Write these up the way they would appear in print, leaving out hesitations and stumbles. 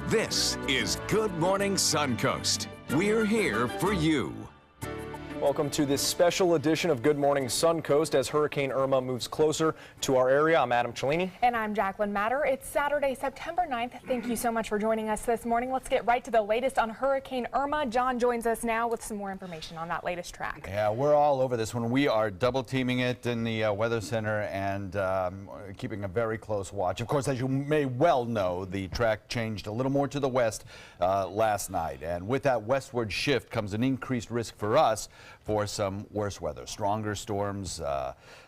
This is Good Morning Suncoast. We're here for you. Welcome to this special edition of Good Morning Suncoast as Hurricane Irma moves closer to our area. I'm Adam Cellini. And I'm Jacqueline Matter. It's Saturday, September 9th. Thank you so much for joining us this morning. Let's get right to the latest on Hurricane Irma. John joins us now with some more information on that latest track. Yeah, we're all over this one. We are double teaming it in the Weather Center and keeping a very close watch. Of course, as you may well know, the track changed a little more to the west last night. And with that westward shift comes an increased risk for us for some worse weather, stronger storms,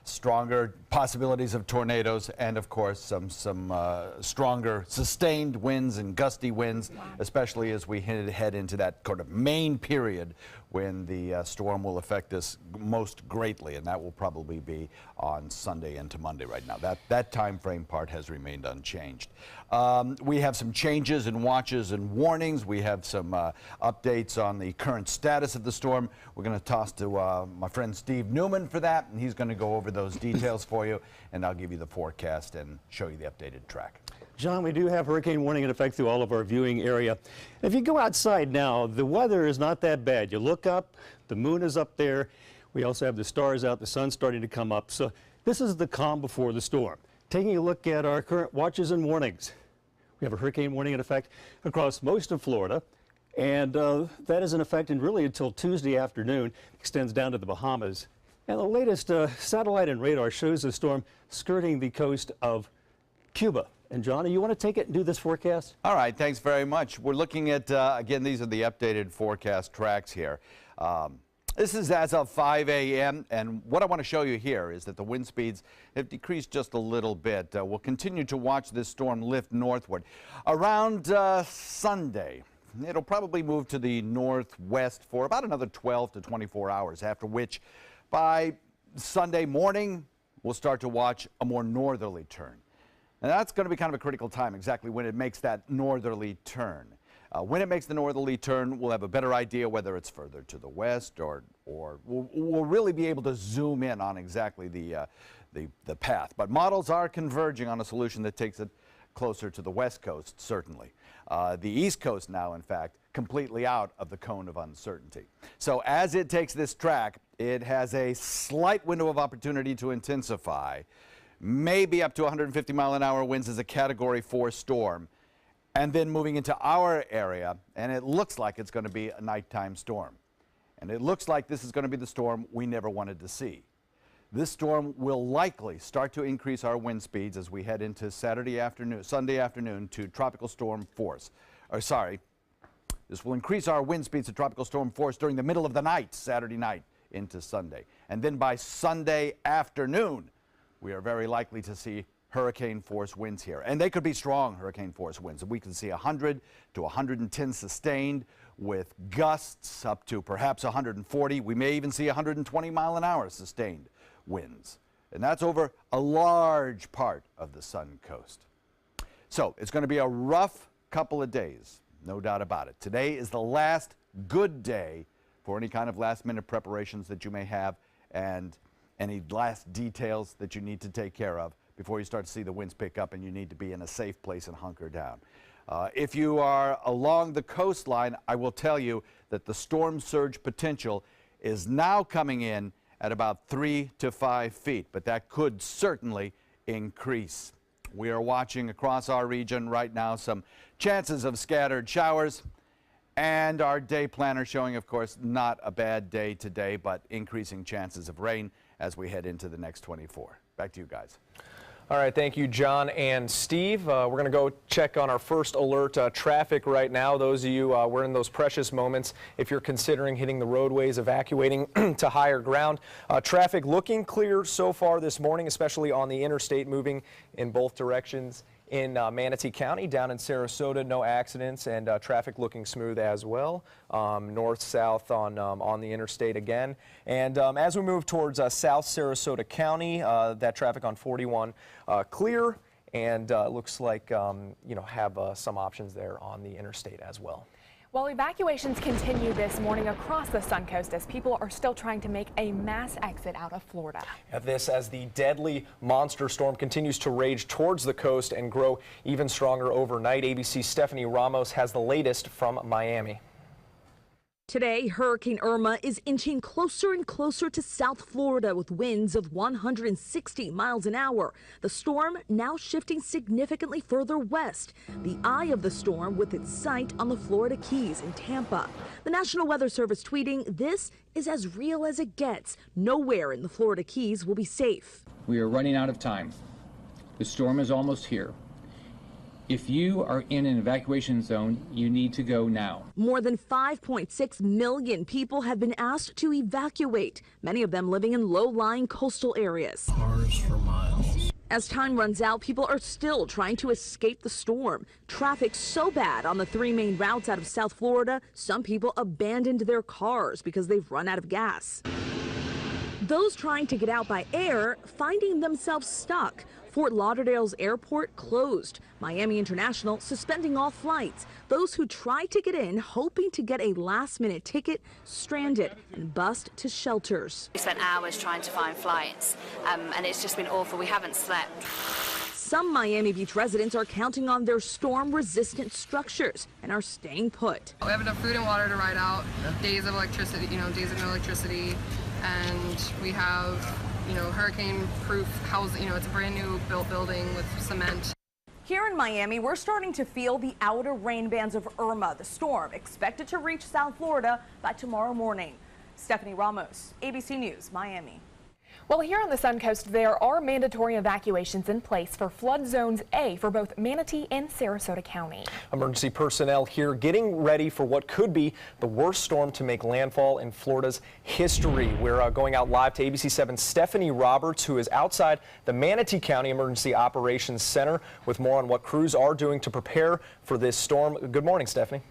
stronger possibilities of tornadoes, and of course some stronger sustained winds and gusty winds, especially as we head into that kind of main period when the storm will affect us most greatly, and that will probably be on Sunday into Monday right now. That time frame part has remained unchanged. We have some changes in watches and warnings. We have some updates on the current status of the storm. We're going to toss to my friend Steve Newman for that, and he's going to go over those details for you, and I'll give you the forecast and show you the updated track. John, we do have hurricane warning in effect through all of our viewing area. If you go outside now, the weather is not that bad. You look up, the moon is up there. We also have the stars out, the sun's starting to come up. So this is the calm before the storm. Taking a look at our current watches and warnings. We have a hurricane warning in effect across most of Florida. And that is in effect and really until Tuesday afternoon, extends down to the Bahamas. And the latest satellite and radar shows the storm skirting the coast of Cuba. And Johnny, you want to take it and do this forecast? All right, thanks very much. We're looking at, again, these are the updated forecast tracks here. This is as of 5 a.m. and what I want to show you here is that the wind speeds have decreased just a little bit. We'll continue to watch this storm lift northward. Around Sunday, it'll probably move to the northwest for about another 12 to 24 hours, after which by Sunday morning, we'll start to watch a more northerly turn. And that's going to be kind of a critical time, exactly when it makes that northerly turn. When it makes the northerly turn, we'll have a better idea whether it's further to the west or we'll really be able to zoom in on exactly the path. But models are converging on a solution that takes it closer to the west coast, certainly. The east coast now, in fact, completely out of the cone of uncertainty. So as it takes this track, it has a slight window of opportunity to intensify, maybe up to 150 mile an hour winds as a Category 4 storm, and then moving into our area, and it looks like it's going to be a nighttime storm. And it looks like this is going to be the storm we never wanted to see. This storm will likely start to increase our wind speeds as we head into Sunday afternoon to tropical storm force. This will increase our wind speeds to tropical storm force during the middle of the night, Saturday night into Sunday. And then by Sunday afternoon, we are very likely to see hurricane force winds here. And they could be strong hurricane force winds. We can see 100 to 110 sustained with gusts up to perhaps 140. We may even see 120 mile an hour sustained winds. And that's over a large part of the Sun Coast. So it's going to be a rough couple of days, no doubt about it. Today is the last good day for any kind of last-minute preparations that you may have and any last details that you need to take care of before you start to see the winds pick up and you need to be in a safe place and hunker down. If you are along the coastline, I will tell you that the storm surge potential is now coming in at about 3 to 5 feet, but that could certainly increase. We are watching across our region right now some chances of scattered showers, and our day planner showing, of course, not a bad day today, but increasing chances of rain as we head into the next 24. Back to you guys. All right, thank you, John and Steve. We're going to go check on our first alert traffic right now. Those of you, we're in those precious moments. If you're considering hitting the roadways, evacuating to higher ground, traffic looking clear so far this morning, especially on the interstate moving in both directions. In Manatee County, down in Sarasota, no accidents and traffic looking smooth as well. North-south on the interstate again. And as we move towards South Sarasota County, that traffic on 41 clear and looks like, have some options there on the interstate as well. Well, evacuations continue this morning across the Suncoast as people are still trying to make a mass exit out of Florida. This as the deadly monster storm continues to rage towards the coast and grow even stronger overnight. ABC's Stephanie Ramos has the latest from Miami. Today, Hurricane Irma is inching closer and closer to South Florida with winds of 160 miles an hour. The storm now shifting significantly further west. The eye of the storm with its sight on the Florida Keys and Tampa. The National Weather Service tweeting, "This is as real as it gets. Nowhere in the Florida Keys will be safe." We are running out of time. The storm is almost here. If you are in an evacuation zone, you need to go now. More than 5.6 million people have been asked to evacuate, many of them living in low-lying coastal areas. Cars for miles. As time runs out, people are still trying to escape the storm. Traffic so bad on the 3 main routes out of South Florida, some people abandoned their cars because they've run out of gas. Those trying to get out by air finding themselves stuck. Fort Lauderdale's airport closed. Miami International suspending all flights. Those who tried to get in hoping to get a last-minute ticket stranded and bussed to shelters. We spent hours trying to find flights and it's just been awful. We haven't slept. Some Miami Beach residents are counting on their storm-resistant structures and are staying put. We have enough food and water to ride out days of electricity, days of no electricity, and we have hurricane-proof housing. It's a brand new built building with cement. Here in Miami, we're starting to feel the outer rain bands of Irma, the storm expected to reach South Florida by tomorrow morning. Stephanie Ramos, ABC News, Miami. Well, here on the Suncoast, there are mandatory evacuations in place for flood zones A for both Manatee and Sarasota County. Emergency personnel here getting ready for what could be the worst storm to make landfall in Florida's history. We're going out live to ABC 7's Stephanie Roberts, who is outside the Manatee County Emergency Operations Center with more on what crews are doing to prepare for this storm. Good morning, Stephanie.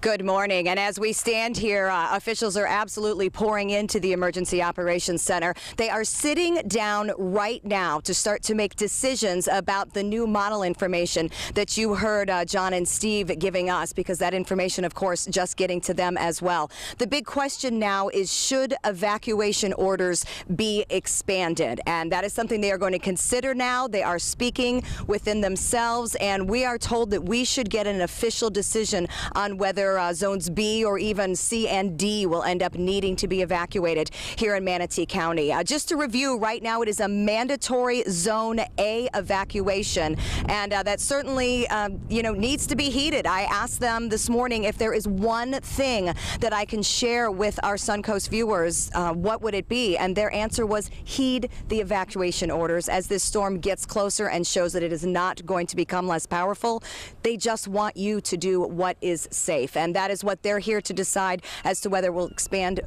Good morning. And as we stand here, officials are absolutely pouring into the Emergency Operations Center. They are sitting down right now to start to make decisions about the new model information that you heard John and Steve giving us, because that information, of course, just getting to them as well. The big question now is, should evacuation orders be expanded? And that is something they are going to consider now. They are speaking within themselves, and we are told that we should get an official decision on whether zones B or even C and D will end up needing to be evacuated here in Manatee County. Just to review, right now it is a mandatory Zone A evacuation, and that certainly needs to be heeded. I asked them this morning if there is one thing that I can share with our Suncoast viewers, what would it be? And their answer was heed the evacuation orders as this storm gets closer and shows that it is not going to become less powerful. They just want you to do what is safe. And that is what they're here to decide as to whether we'll expand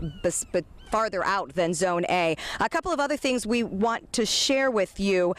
farther out than Zone A. A couple of other things we want to share with you.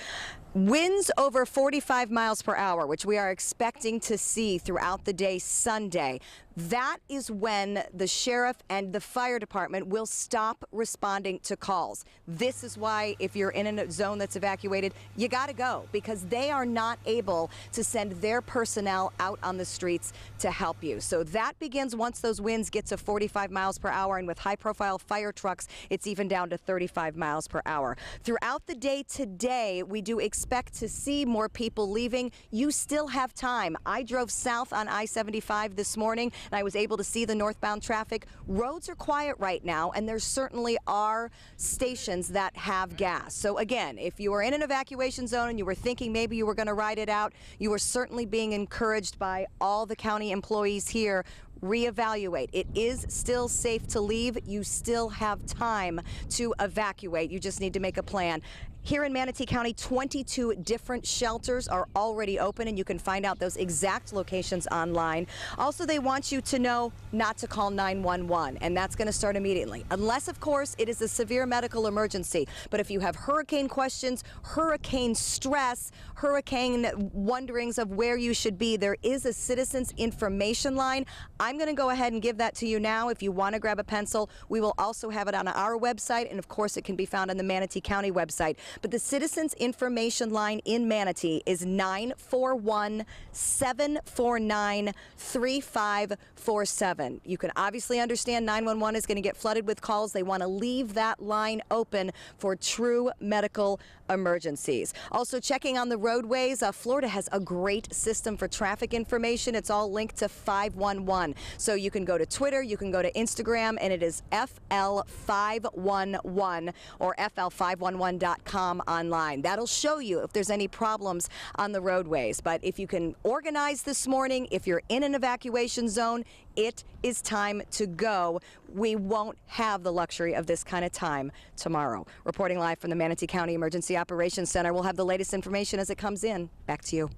Winds over 45 miles per hour, which we are expecting to see throughout the day Sunday. That is when the sheriff and the fire department will stop responding to calls. This is why if you're in a zone that's evacuated, you got to go, because they are not able to send their personnel out on the streets to help you. So that begins once those winds get to 45 miles per hour, and with high-profile fire trucks, it's even down to 35 miles per hour. Throughout the day today, we do expect to see more people leaving. You still have time. I drove south on I-75 this morning, and I was able to see the northbound traffic. Roads are quiet right now, and there certainly are stations that have gas. So again, if you are in an evacuation zone and you were thinking maybe you were going to ride it out, you are certainly being encouraged by all the county employees here. Reevaluate. It is still safe to leave. You still have time to evacuate. You just need to make a plan. Here in Manatee County, 22 different shelters are already open, and you can find out those exact locations online. Also, they want you to know not to call 911, and that's going to start immediately, unless, of course, it is a severe medical emergency. But if you have hurricane questions, hurricane stress, hurricane wonderings of where you should be, there is a citizens information line. I'm going to go ahead and give that to you now. If you want to grab a pencil, we will also have it on our website, and of course, it can be found on the Manatee County website. But the Citizens Information Line in Manatee is 941-749-3547. You can obviously understand 911 is going to get flooded with calls. They want to leave that line open for true medical emergencies. Also checking on the roadways, Florida has a great system for traffic information. It's all linked to 511. So you can go to Twitter, you can go to Instagram, and it is FL511 or FL511.com online. That'll show you if there's any problems on the roadways. But if you can organize this morning, if you're in an evacuation zone, it is time to go. We won't have the luxury of this kind of time tomorrow. Reporting live from the Manatee County Emergency Operations Center. We'll have the latest information as it comes in. Back to you.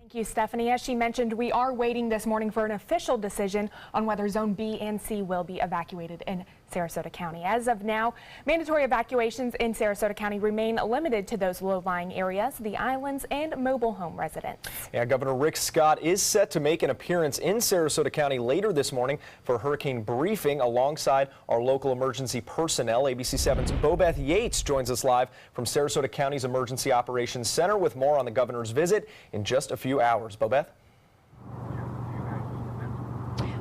Thank you, Stephanie. As she mentioned, we are waiting this morning for an official decision on whether Zone B and C will be evacuated in Sarasota County. As of now, mandatory evacuations in Sarasota County remain limited to those low-lying areas, the islands, and mobile home residents. Yeah, Governor Rick Scott is set to make an appearance in Sarasota County later this morning for a hurricane briefing alongside our local emergency personnel. ABC 7's Bobeth Yates joins us live from Sarasota County's Emergency Operations Center with more on the governor's visit in just a few hours. Bobeth?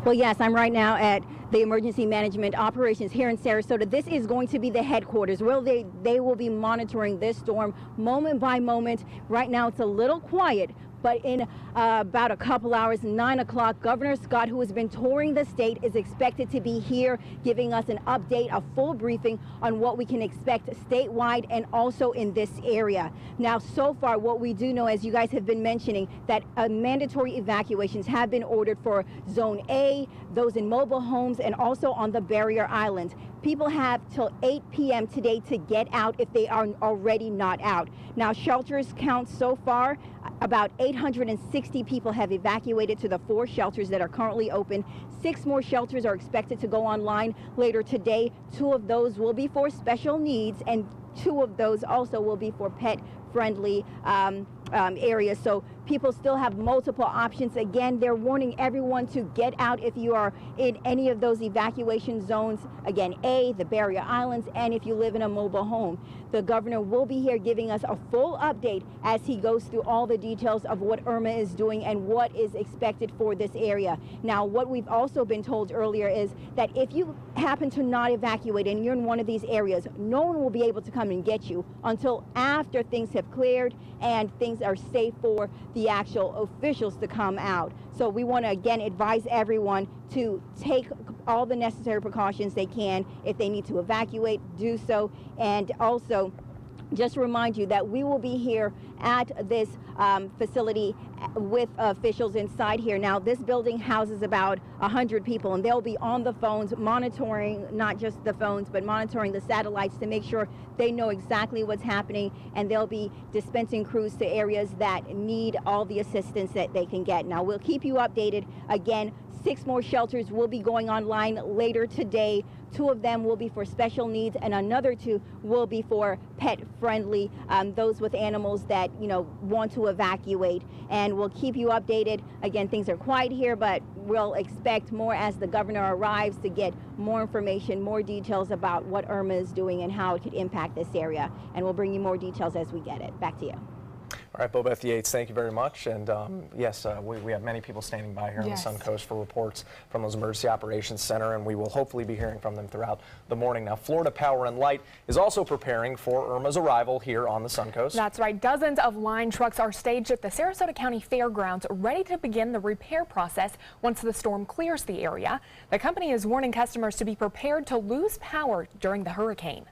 Well, yes, I'm right now at the Emergency Management Operations here in Sarasota. This is going to be the headquarters where they will be monitoring this storm moment by moment. Right now it's a little quiet, but in about a couple hours, 9 o'clock, Governor Scott, who has been touring the state, is expected to be here giving us an update, a full briefing on what we can expect statewide and also in this area. Now, so far, what we do know, as you guys have been mentioning, that mandatory evacuations have been ordered for Zone A, those in mobile homes, and also on the barrier islands. People have till 8 p.m. today to get out if they are already not out. Now, shelters count so far, about 860 people have evacuated to the 4 shelters that are currently open. 6 more shelters are expected to go online later today. 2 of those will be for special needs, and 2 of those also will be for pet-friendly areas. So people still have multiple options. Again, they're warning everyone to get out if you are in any of those evacuation zones. Again, A, the barrier islands, and if you live in a mobile home. The governor will be here giving us a full update as he goes through all the details of what Irma is doing and what is expected for this area. Now, what we've also been told earlier is that if you happen to not evacuate and you're in one of these areas, no one will be able to come and get you until after things have cleared and things are safe for the actual officials to come out. So we want to again advise everyone to take all the necessary precautions they can. If they need to evacuate, do so. And also just remind you that we will be here at this facility with officials inside here. Now, this building houses about 100 people, and they'll be on the phones monitoring, not just the phones, but monitoring the satellites to make sure they know exactly what's happening, and they'll be dispensing crews to areas that need all the assistance that they can get. Now, we'll keep you updated. Again, 6 more shelters will be going online later today. 2 of them will be for special needs, and another 2 will be for pet-friendly, those with animals that, you know, want to evacuate. And we'll keep you updated. Again, things are quiet here, but we'll expect more as the governor arrives to get more information, more details about what Irma is doing and how it could impact this area. And we'll bring you more details as we get it. Back to you. All right, Bobeth Yates, thank you very much. And yes, we have many people standing by here on the Suncoast for reports from those Emergency Operations Center, and we will hopefully be hearing from them throughout the morning. Now, Florida Power and Light is also preparing for Irma's arrival here on the Suncoast. That's right. Dozens of line trucks are staged at the Sarasota County Fairgrounds, ready to begin the repair process once the storm clears the area. The company is warning customers to be prepared to lose power during the hurricane.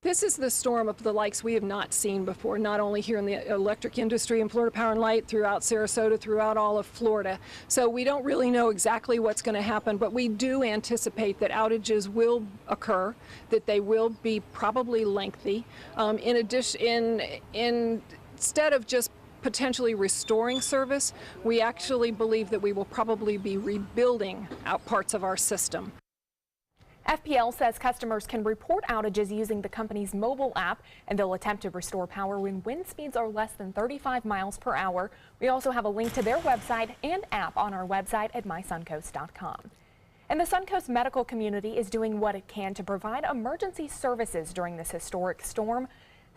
This is the storm of the likes we have not seen before, not only here in the electric industry in Florida Power and Light, throughout Sarasota, throughout all of Florida. So we don't really know exactly what's going to happen, but we do anticipate that outages will occur, that they will be probably lengthy. In addition, instead of just potentially restoring service, we actually believe that we will probably be rebuilding out parts of our system. FPL says customers can report outages using the company's mobile app, and they'll attempt to restore power when wind speeds are less than 35 miles per hour. We also have a link to their website and app on our website at mysuncoast.com. And the Suncoast medical community is doing what it can to provide emergency services during this historic storm.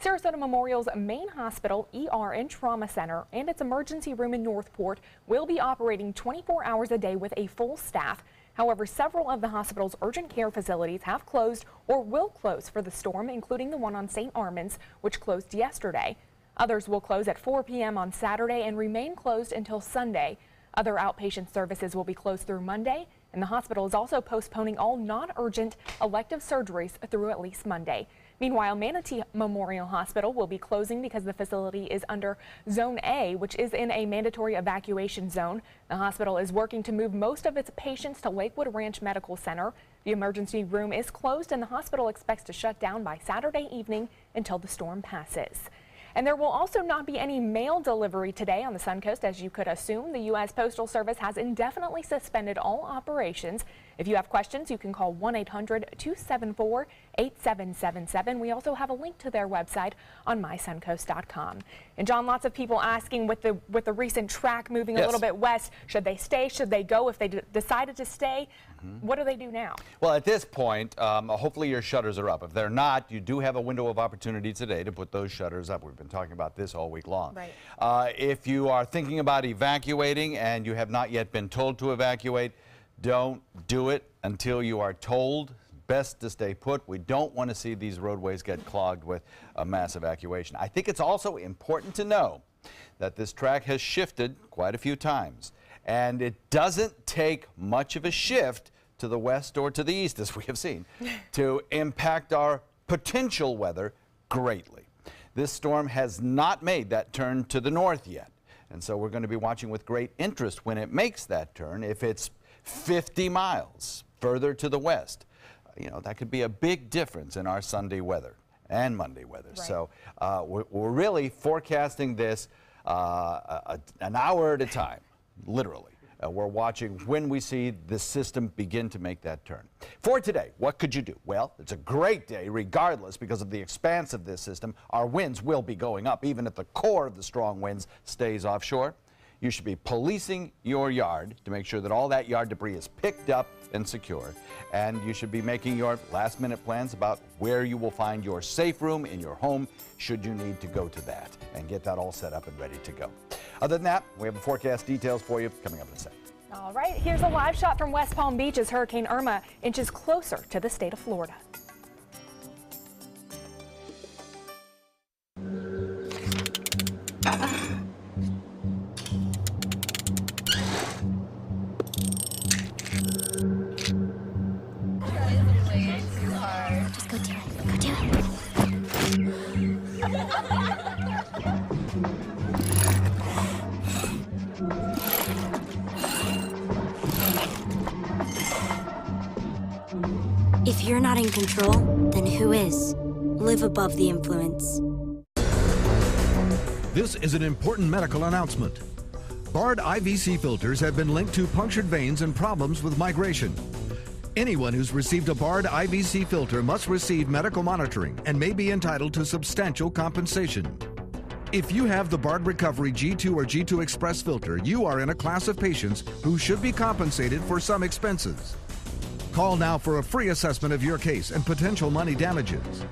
Sarasota Memorial's main hospital, ER and trauma center, and its emergency room in Northport will be operating 24 hours a day with a full staff. However, several of the hospital's urgent care facilities have closed or will close for the storm, including the one on St. Armand's, which closed yesterday. Others will close at 4 p.m. on Saturday and remain closed until Sunday. Other outpatient services will be closed through Monday, and the hospital is also postponing all non-urgent elective surgeries through at least Monday. Meanwhile, Manatee Memorial Hospital will be closing because the facility is under Zone A, which is in a mandatory evacuation zone. The hospital is working to move most of its patients to Lakewood Ranch Medical Center. The emergency room is closed, and the hospital expects to shut down by Saturday evening until the storm passes. And there will also not be any mail delivery today on the Suncoast. As you could assume, the U.S. Postal Service has indefinitely suspended all operations. If you have questions, you can call 1-800-274-8777. We also have a link to their website on mysuncoast.com. And John, lots of people asking with the recent track moving a little bit west, should they stay? Should they go? If they decided to stay, what do they do now? Well, at this point, hopefully your shutters are up. If they're not, you do have a window of opportunity today to put those shutters up. We've been talking about this all week long. Right. If you are thinking about evacuating and you have not yet been told to evacuate, don't do it until you are told. Best to stay put. We don't want to see these roadways get clogged with a mass evacuation. I think it's also important to know that this track has shifted quite a few times, and it doesn't take much of a shift to the west or to the east, as we have seen, to impact our potential weather greatly. This storm has not made that turn to the north yet, and so we're going to be watching with great interest when it makes that turn. If it's 50 miles further to the west, you know, that could be a big difference in our Sunday weather and Monday weather. Right. So we're really forecasting this an hour at a time, literally. We're watching when we see the system begin to make that turn. For today, what could you do? Well, it's a great day regardless because of the expanse of this system. Our winds will be going up even if the core of the strong winds stays offshore. You should be policing your yard to make sure that all that yard debris is picked up and secure. And you should be making your last-minute plans about where you will find your safe room in your home should you need to go to that, and get that all set up and ready to go. Other than that, we have the forecast details for you coming up in a second. All right, here's a live shot from West Palm Beach as Hurricane Irma inches closer to the state of Florida. If you're not in control, then who is? Live above the influence. This is an important medical announcement. Bard IVC filters have been linked to punctured veins and problems with migration. Anyone who's received a Bard IVC filter must receive medical monitoring and may be entitled to substantial compensation. If you have the Bard Recovery G2 or G2 Express filter, you are in a class of patients who should be compensated for some expenses. Call now for a free assessment of your case and potential money damages.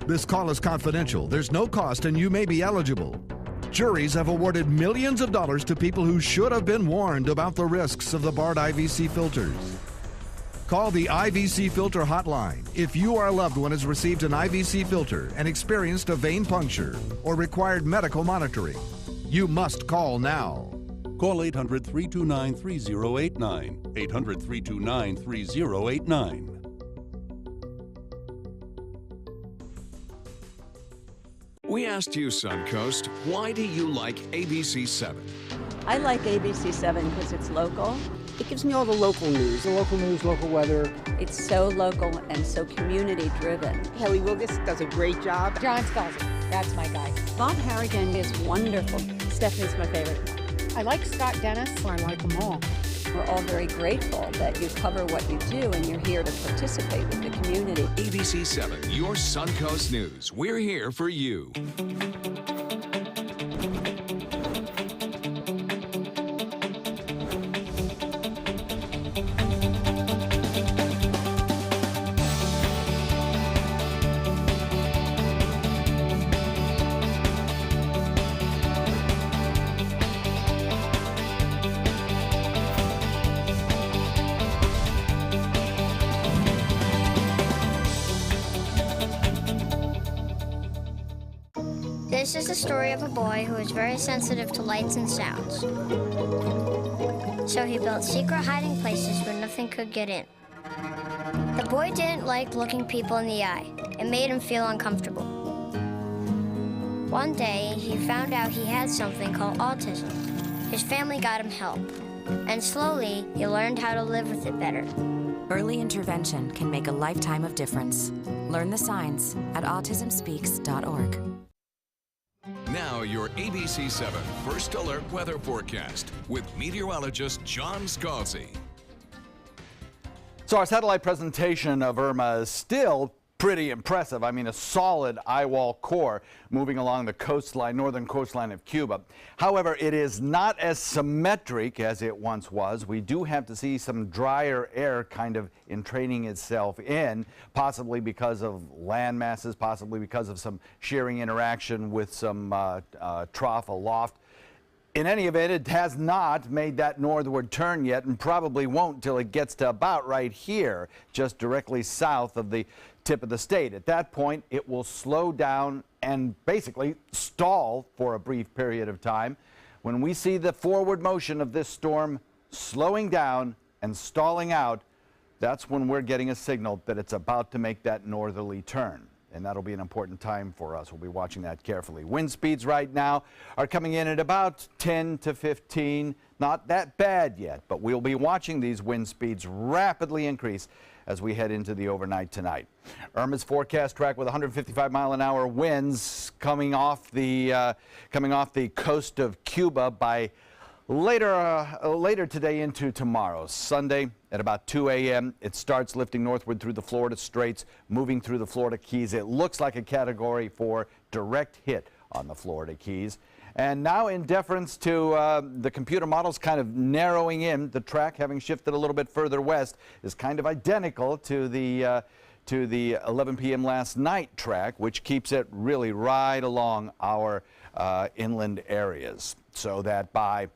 This call is confidential. There's no cost and you may be eligible. Juries have awarded millions of dollars to people who should have been warned about the risks of the Bard IVC filters. Call the IVC Filter Hotline if you or a loved one has received an IVC filter and experienced a vein puncture or required medical monitoring. You must call now. Call 800-329-3089. 800-329-3089. We asked you, Suncoast, why do you like ABC7? I like ABC7 because it's local. It gives me all the local news, local weather. It's so local and so community driven. Haley Wilgus does a great job. John Scalzi, that's my guy. Bob Harrigan is wonderful. Stephanie's my favorite. I like Scott Dennis. I like them all. We're all very grateful that you cover what you do and you're here to participate with the community. ABC7, your Suncoast News. We're here for you. This is the story of a boy who is very sensitive to lights and sounds. So he built secret hiding places where nothing could get in. The boy didn't like looking people in the eye. It made him feel uncomfortable. One day, he found out he had something called autism. His family got him help, and slowly, he learned how to live with it better. Early intervention can make a lifetime of difference. Learn the signs at autismspeaks.org. Now your ABC 7 First Alert weather forecast with meteorologist John Scalzi. So our satellite presentation of Irma is still pretty impressive. I mean, a solid eye wall core moving along the coastline, northern coastline of Cuba. However, it is not as symmetric as it once was. We do have to see some drier air kind of entraining itself in, possibly because of land masses, possibly because of some shearing interaction with some trough aloft. In any event, it has not made that northward turn yet and probably won't till it gets to about right here, just directly south of the tip of the state. At that point, it will slow down and basically stall for a brief period of time. When we see the forward motion of this storm slowing down and stalling out, that's when we're getting a signal that it's about to make that northerly turn. And that'll be an important time for us. We'll be watching that carefully. Wind speeds right now are coming in at about 10 to 15. Not that bad yet, but we'll be watching these wind speeds rapidly increase as we head into the overnight tonight. Irma's forecast track with 155-mile-an-hour winds coming off the coast of Cuba by later today into tomorrow. Sunday at about 2 a.m. it starts lifting northward through the Florida Straits, moving through the Florida Keys. It looks like a Category 4 direct hit on the Florida Keys. And now, in deference to the computer models kind of narrowing in, the track having shifted a little bit further west is kind of identical to the 11 p.m. last night track, which keeps it really right along our inland areas. So that by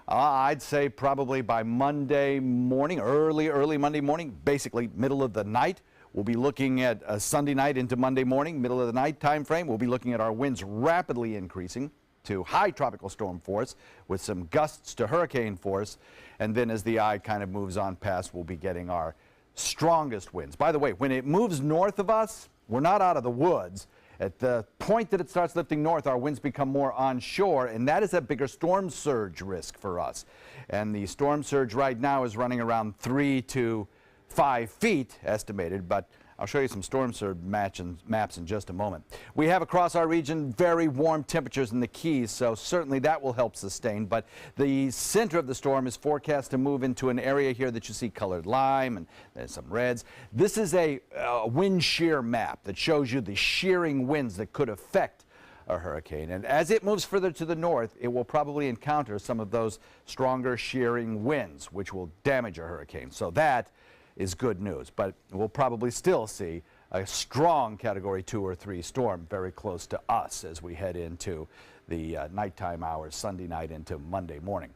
I'd say probably by Monday morning, early Monday morning, basically middle of the night, we'll be looking at Sunday night into Monday morning, middle of the night time frame. We'll be looking at our winds rapidly increasing to high tropical storm force with some gusts to hurricane force. And then as the eye kind of moves on past, we'll be getting our strongest winds. By the way, when it moves north of us, we're not out of the woods. At the point that it starts lifting north, our winds become more onshore, and that is a bigger storm surge risk for us. And the storm surge right now is running around 3 to 5 feet estimated, but I'll show you some storm surge maps in just a moment. We have across our region very warm temperatures in the Keys, so certainly that will help sustain. But the center of the storm is forecast to move into an area here that you see colored lime and there's some reds. This is a wind shear map that shows you the shearing winds that could affect a hurricane. And as it moves further to the north, it will probably encounter some of those stronger shearing winds, which will damage a hurricane. So that is good news, but we'll probably still see a strong Category 2 or 3 storm very close to us as we head into the nighttime hours, Sunday night into Monday morning.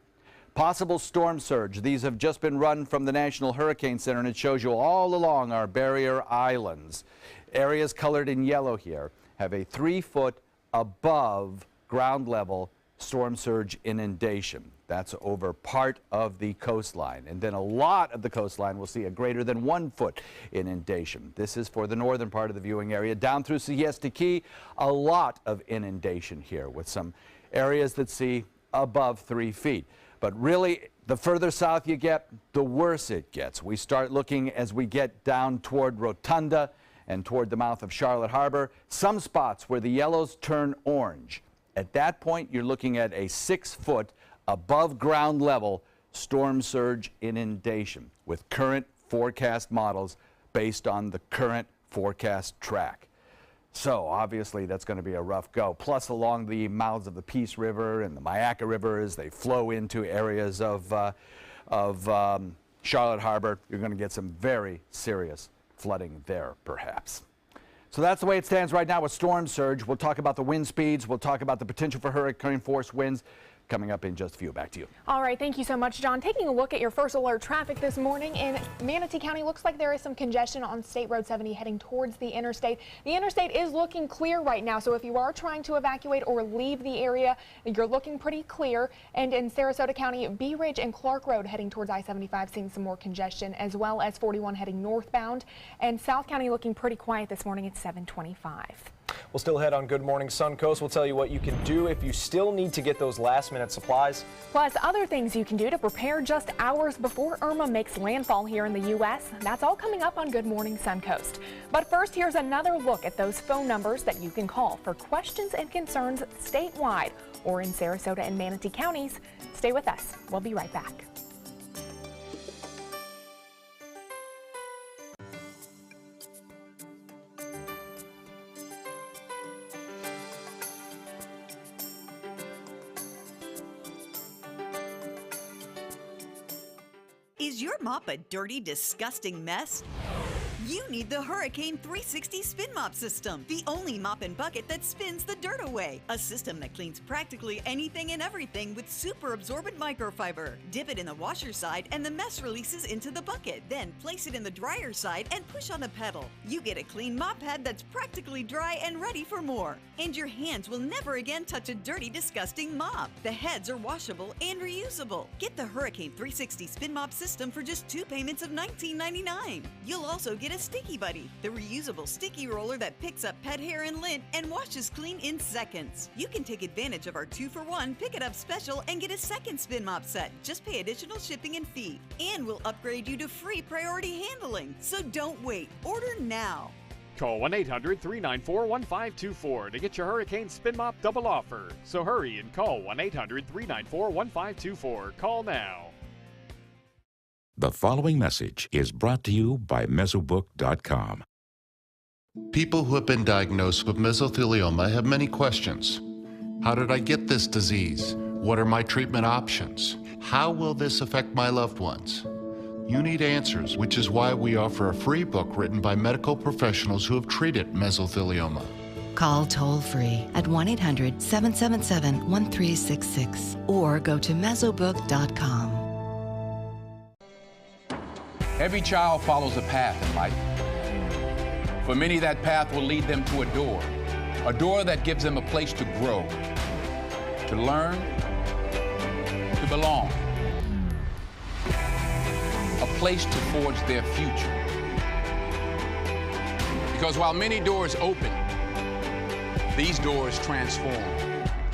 Possible storm surge. These have just been run from the National Hurricane Center, and it shows you all along our barrier islands. Areas colored in yellow here have a 3-foot above ground level storm surge inundation. That's over part of the coastline. And then a lot of the coastline will see a greater than 1 foot inundation. This is for the northern part of the viewing area. Down through Siesta Key, a lot of inundation here with some areas that see above 3 feet. But really, the further south you get, the worse it gets. We start looking as we get down toward Rotunda and toward the mouth of Charlotte Harbor, some spots where the yellows turn orange. At that point, you're looking at a 6-foot above ground level storm surge inundation with current forecast models based on the current forecast track. So obviously that's going to be a rough go. Plus along the mouths of the Peace River and the Mayaca River as they flow into areas of Charlotte Harbor, you're going to get some very serious flooding there perhaps. So that's the way it stands right now with storm surge. We'll talk about the wind speeds. We'll talk about the potential for hurricane force winds. coming up in just a few. Back to you. All right, thank you so much, John. Taking a look at your first alert traffic this morning in Manatee County, looks like there is some congestion on State Road 70 heading towards the interstate. The interstate is looking clear right now, so if you are trying to evacuate or leave the area, you're looking pretty clear. And in Sarasota County, Bee Ridge and Clark Road heading towards I-75 seeing some more congestion, as well as 41 heading northbound. And South County looking pretty quiet this morning at 725. We'll still head on Good Morning Suncoast. We'll tell you what you can do if you still need to get those last-minute supplies. Plus, other things you can do to prepare just hours before Irma makes landfall here in the U.S. That's all coming up on Good Morning Suncoast. But first, here's another look at those phone numbers that you can call for questions and concerns statewide or in Sarasota and Manatee counties. Stay with us. We'll be right back. Is your mop a dirty, disgusting mess? You need the Hurricane 360 Spin Mop System, the only mop and bucket that spins the dirt away. A system that cleans practically anything and everything with super absorbent microfiber. Dip it in the washer side and the mess releases into the bucket. Then place it in the dryer side and push on the pedal. You get a clean mop head that's practically dry and ready for more. And your hands will never again touch a dirty, disgusting mop. The heads are washable and reusable. Get the Hurricane 360 Spin Mop System for just 2 payments of $19.99. You'll also get a Sticky Buddy, the reusable sticky roller that picks up pet hair and lint and washes clean in seconds. You can take advantage of our 2-for-1 Pick It Up special and get a second spin mop set. Just pay additional shipping and fee. And we'll upgrade you to free priority handling. So don't wait. Order now. Call 1-800-394-1524 to get your Hurricane Spin Mop double offer. So hurry and call 1-800-394-1524. Call now. The following message is brought to you by Mesobook.com. People who have been diagnosed with mesothelioma have many questions. How did I get this disease? What are my treatment options? How will this affect my loved ones? You need answers, which is why we offer a free book written by medical professionals who have treated mesothelioma. Call toll-free at 1-800-777-1366 or go to Mesobook.com. Every child follows a path in life. For many, that path will lead them to a door that gives them a place to grow, to learn, to belong, a place to forge their future. Because while many doors open, these doors transform.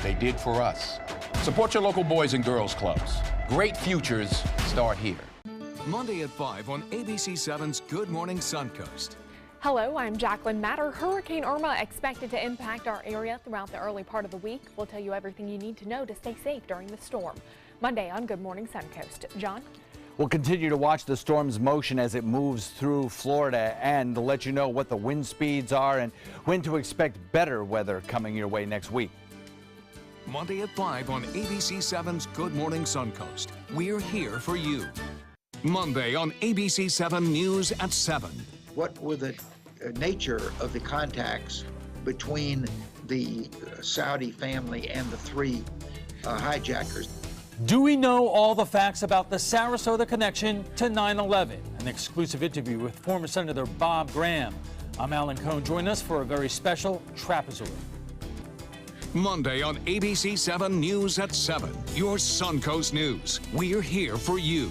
They did for us. Support your local Boys and Girls Clubs. Great futures start here. Monday at 5 on ABC7's Good Morning Suncoast. Hello, I'm Jacqueline Matter. Hurricane Irma expected to impact our area throughout the early part of the week. We'll tell you everything you need to know to stay safe during the storm. Monday on Good Morning Suncoast. John? We'll continue to watch the storm's motion as it moves through Florida and to let you know what the wind speeds are and when to expect better weather coming your way next week. Monday at 5 on ABC7's Good Morning Suncoast. We're here for you. Monday on ABC7 News at 7. What were the nature of the contacts between the Saudi family and the 3 hijackers? Do we know all the facts about the Sarasota connection to 9/11? An exclusive interview with former Senator Bob Graham. I'm Alan Cohn. Join us for a very special Trapezoid. Monday on ABC7 News at 7. Your Suncoast News. We're here for you.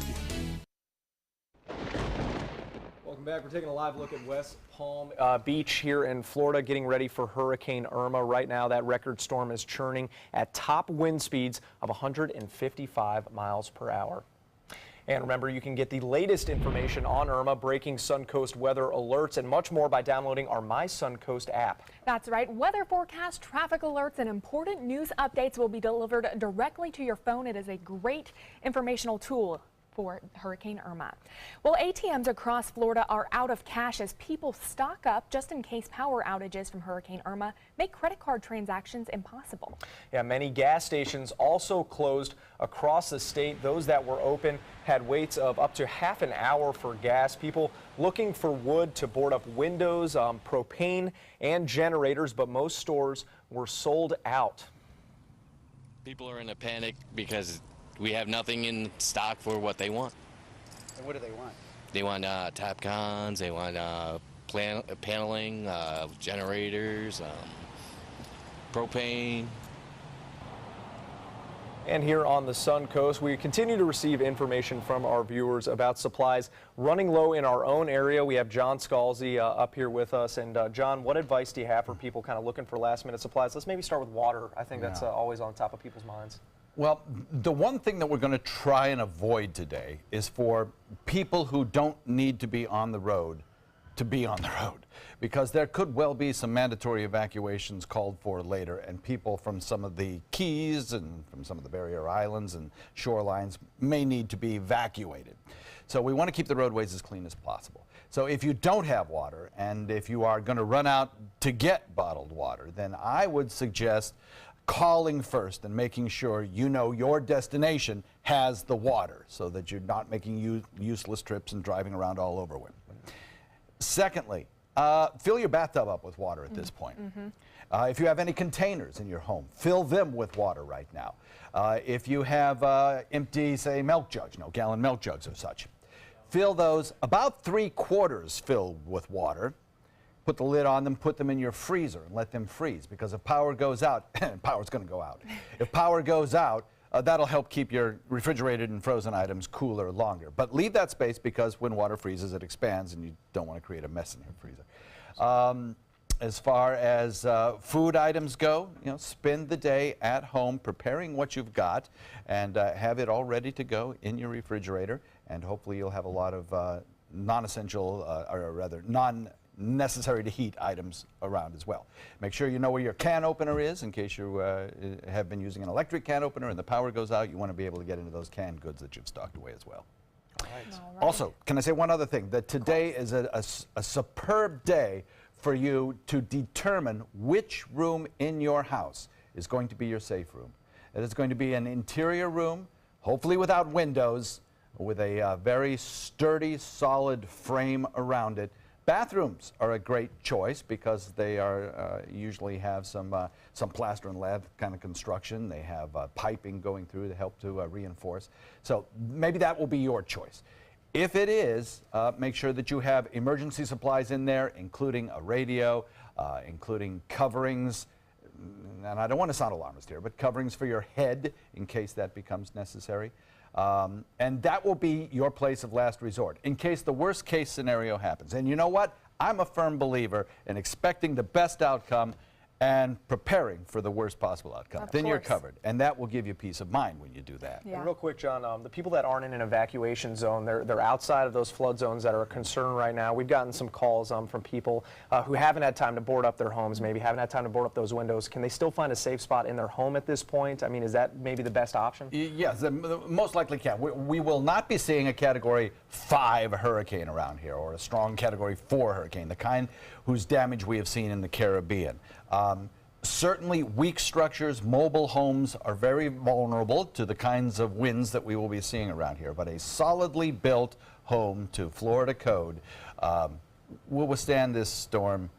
Welcome back. We're taking a live look at West Palm Beach here in Florida, getting ready for Hurricane Irma. Right now, that record storm is churning at top wind speeds of 155 miles per hour. And remember, you can get the latest information on Irma, breaking Suncoast weather alerts, and much more by downloading our My Suncoast app. That's right. Weather forecast, traffic alerts, and important news updates will be delivered directly to your phone. It is a great informational tool for Hurricane Irma. Well, ATMs across Florida are out of cash as people stock up just in case power outages from Hurricane Irma make credit card transactions impossible. Yeah, many gas stations also closed across the state. Those that were open had waits of up to half an hour for gas. People looking for wood to board up windows, propane, and generators, but most stores were sold out. People are in a panic because we have nothing in stock for what they want. And what do they want? They want top cons, they want paneling, generators, propane. And here on the Suncoast, we continue to receive information from our viewers about supplies running low in our own area. We have John Scalzi up here with us. And John, what advice do you have for people kind of looking for last-minute supplies? Let's maybe start with water. I think that's always on top of people's minds. Well, the one thing that we're going to try and avoid today is for people who don't need to be on the road to be on the road, because there could well be some mandatory evacuations called for later, and people from some of the keys and from some of the barrier islands and shorelines may need to be evacuated. So we want to keep the roadways as clean as possible. So if you don't have water, and if you are going to run out to get bottled water, then I would suggest calling first and making sure you know your destination has the water, so that you're not making useless trips and driving around all over with. Secondly, fill your bathtub up with water at this point. If you have any containers in your home, fill them with water right now. If you have empty, say, milk jugs, gallon milk jugs or such, fill those about 3/4 filled with water. Put the lid on them, put them in your freezer and let them freeze, because if power goes out, and power's going to go out, if power goes out, that'll help keep your refrigerated and frozen items cooler longer. But leave that space, because when water freezes, it expands, and you don't want to create a mess in your freezer. As far as food items go, spend the day at home preparing what you've got, and have it all ready to go in your refrigerator. And hopefully you'll have a lot of non-essential, or rather non-necessary to heat items around as well. Make sure you know where your can opener is, in case you have been using an electric can opener and the power goes out. You want to be able to get into those canned goods that you've stocked away as well. All right. Also, can I say one other thing? That today is a superb day for you to determine which room in your house is going to be your safe room. It is going to be an interior room, hopefully without windows, with a very sturdy, solid frame around it. Bathrooms are a great choice, because they are usually have some plaster and lath kind of construction. They have piping going through to help to reinforce. So maybe that will be your choice. If it is, make sure that you have emergency supplies in there, including a radio, including coverings, and I don't want to sound alarmist here, but coverings for your head in case that becomes necessary. And that will be your place of last resort in case the worst case scenario happens. And you know what? I'm a firm believer in expecting the best outcome and preparing for the worst possible outcome. Then you're covered, and that will give you peace of mind when you do that. Yeah. And real quick, John, the people that aren't in an evacuation zone, they're outside of those flood zones that are a concern right now. We've gotten some calls from people who haven't had time to board up their homes, maybe haven't had time to board up those windows. Can they still find a safe spot in their home at this point? I mean, is that maybe the best option? Yes, most likely can. We will not be seeing a Category 5 hurricane around here, or a strong Category 4 hurricane, the kind whose damage we have seen in the Caribbean. Certainly weak structures, mobile homes are very vulnerable to the kinds of winds that we will be seeing around here, but a solidly built home to Florida code will withstand this storm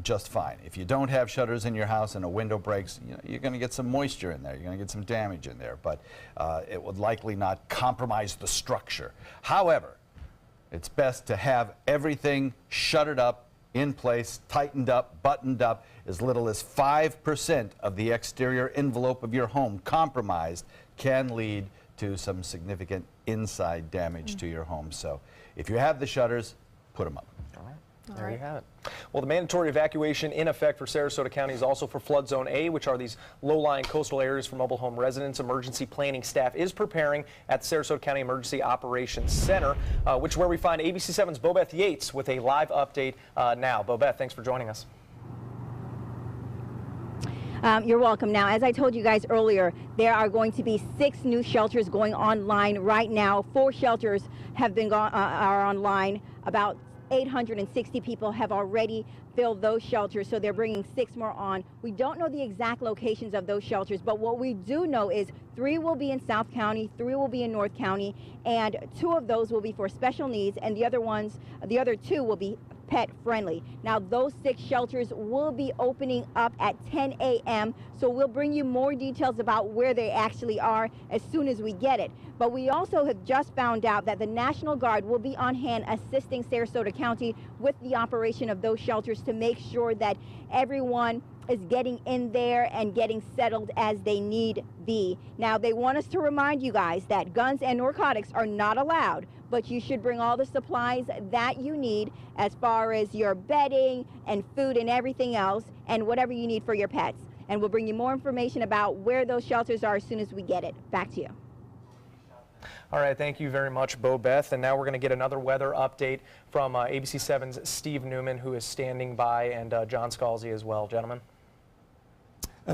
just fine. If you don't have shutters in your house and a window breaks, you're going to get some moisture in there, you're going to get some damage in there, but it would likely not compromise the structure. However, it's best to have everything shuttered up, in place, tightened up, buttoned up. As little as 5% of the exterior envelope of your home compromised can lead to some significant inside damage to your home. So if you have the shutters, put them up. All right. There you have it. Well, the mandatory evacuation in effect for Sarasota County is also for Flood Zone A, which are these low-lying coastal areas for mobile home residents. Emergency planning staff is preparing at the Sarasota County Emergency Operations Center, which is where we find ABC7's Bobeth Yates with a live update now. Bobeth, thanks for joining us. You're welcome. Now, as I told you guys earlier, there are going to be 6 new shelters going online right now. 4 shelters have been are online. About 860 people have already fill those shelters, so they're bringing 6 more on. We don't know the exact locations of those shelters, but what we do know is 3 will be in South County, 3 will be in North County, and 2 of those will be for special needs, and the other 2 will be pet friendly. Now those 6 shelters will be opening up at 10 a.m. so we'll bring you more details about where they actually are as soon as we get it. But we also have just found out that the National Guard will be on hand assisting Sarasota County with the operation of those shelters to make sure that everyone is getting in there and getting settled as they need be. Now they want us to remind you guys that guns and narcotics are not allowed, but you should bring all the supplies that you need as far as your bedding and food and everything else, and whatever you need for your pets. And we'll bring you more information about where those shelters are as soon as we get it. Back to you. All right, thank you very much, Bo Beth. And now we're going to get another weather update from ABC7's Steve Newman, who is standing by, and John Scalzi as well. Gentlemen.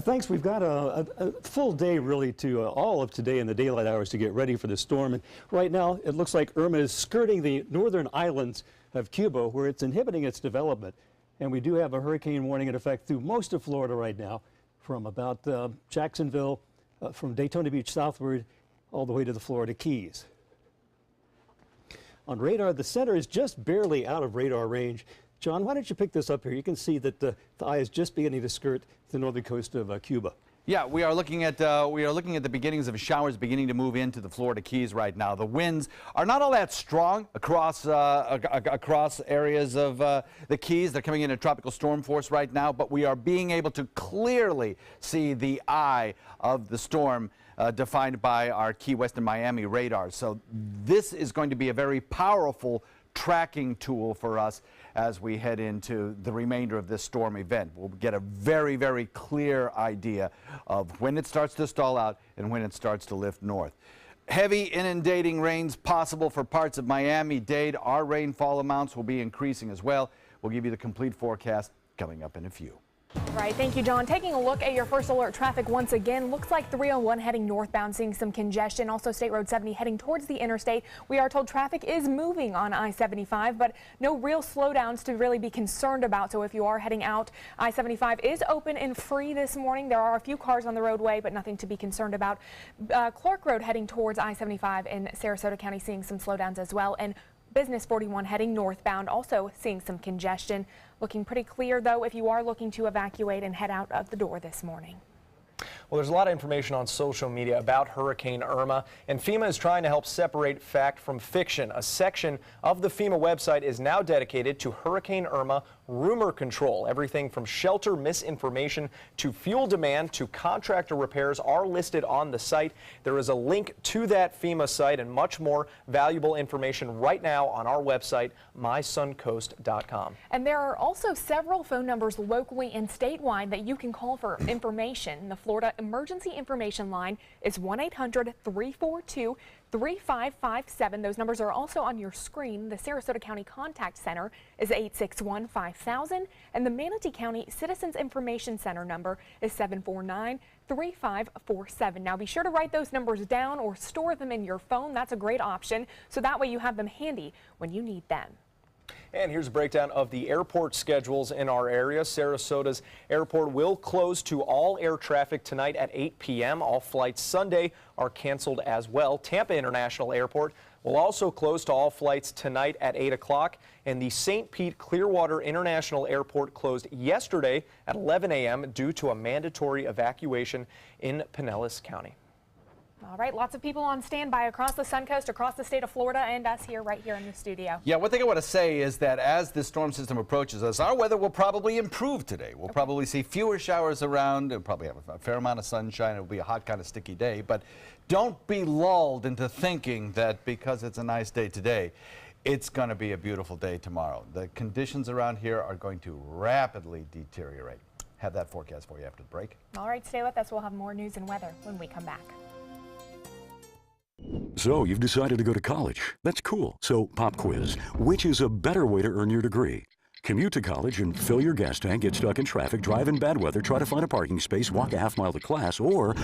Thanks. We've got a full day really to all of today in the daylight hours to get ready for the storm. And right now it looks like Irma is skirting the northern islands of Cuba, where it's inhibiting its development. And we do have a hurricane warning in effect through most of Florida right now, from about Jacksonville, from Daytona Beach southward, all the way to the Florida Keys. On radar, the center is just barely out of radar range. John, why don't you pick this up here? You can see that the eye is just beginning to skirt the northern coast of Cuba. Yeah, we are looking at the beginnings of showers beginning to move into the Florida Keys right now. The winds are not all that strong across areas of the Keys. They're coming in a tropical storm force right now, but we are being able to clearly see the eye of the storm defined by our Key West and Miami radar. So this is going to be a very powerful tracking tool for us as we head into the remainder of this storm event. We'll get a very, very clear idea of when it starts to stall out and when it starts to lift north. Heavy inundating rains possible for parts of Miami-Dade. Our rainfall amounts will be increasing as well. We'll give you the complete forecast coming up in a few. Right, thank you, John. Taking a look at your first alert traffic once again, looks like 301 heading northbound, seeing some congestion. Also State Road 70 heading towards the interstate. We are told traffic is moving on I-75, but no real slowdowns to really be concerned about. So if you are heading out, I-75 is open and free this morning. There are a few cars on the roadway, but nothing to be concerned about. Clark Road heading towards I-75 in Sarasota County, seeing some slowdowns as well. And Business 41 heading northbound, also seeing some congestion. Looking pretty clear, though, if you are looking to evacuate and head out of the door this morning. Well, there's a lot of information on social media about Hurricane Irma, and FEMA is trying to help separate fact from fiction. A section of the FEMA website is now dedicated to Hurricane Irma rumor control. Everything from shelter misinformation to fuel demand to contractor repairs are listed on the site. There is a link to that FEMA site and much more valuable information right now on our website, mysuncoast.com. And there are also several phone numbers locally and statewide that you can call for information. The Florida Emergency Information Line is 1-800-342-3557. Those numbers are also on your screen. The Sarasota County Contact Center is 861-5000, and the Manatee County Citizens Information Center number is 749-3547. Now be sure to write those numbers down or store them in your phone. That's a great option, so that way you have them handy when you need them. And here's a breakdown of the airport schedules in our area. Sarasota's airport will close to all air traffic tonight at 8 p.m. All flights Sunday are canceled as well. Tampa International Airport will also close to all flights tonight at 8 o'clock. And the St. Pete Clearwater International Airport closed yesterday at 11 a.m. due to a mandatory evacuation in Pinellas County. All right, lots of people on standby across the Suncoast, across the state of Florida, and us here right here in the studio. Yeah, one thing I want to say is that as this storm system approaches us, our weather will probably improve today. We'll probably see fewer showers around. We'll probably have a fair amount of sunshine. It'll be a hot, kind of sticky day. But don't be lulled into thinking that because it's a nice day today, it's going to be a beautiful day tomorrow. The conditions around here are going to rapidly deteriorate. Have that forecast for you after the break. All right, stay with us. We'll have more news and weather when we come back. So you've decided to go to college. That's cool. So pop quiz. Which is a better way to earn your degree? Commute to college and fill your gas tank, get stuck in traffic, drive in bad weather, try to find a parking space, walk a half mile to class, or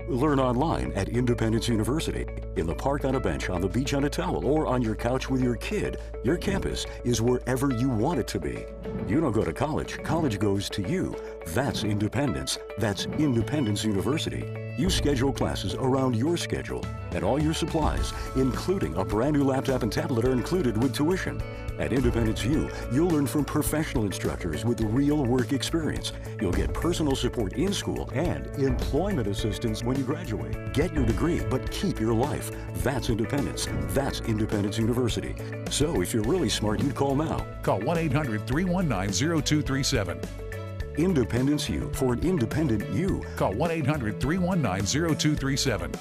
learn online at Independence University. In the park on a bench, on the beach on a towel, or on your couch with your kid, your campus is wherever you want it to be. You don't go to college, college goes to you. That's independence. That's Independence University. You schedule classes around your schedule, and all your supplies, including a brand new laptop and tablet, are included with tuition. At Independence U, you'll learn from professional instructors with real work experience. You'll get personal support in school and employment assistance when you graduate. Get your degree, but keep your life. That's independence. That's Independence University. So if you're really smart, you'd call now. Call 1-800-319-0237. Independence U, for an independent you. Call 1-800-319-0237.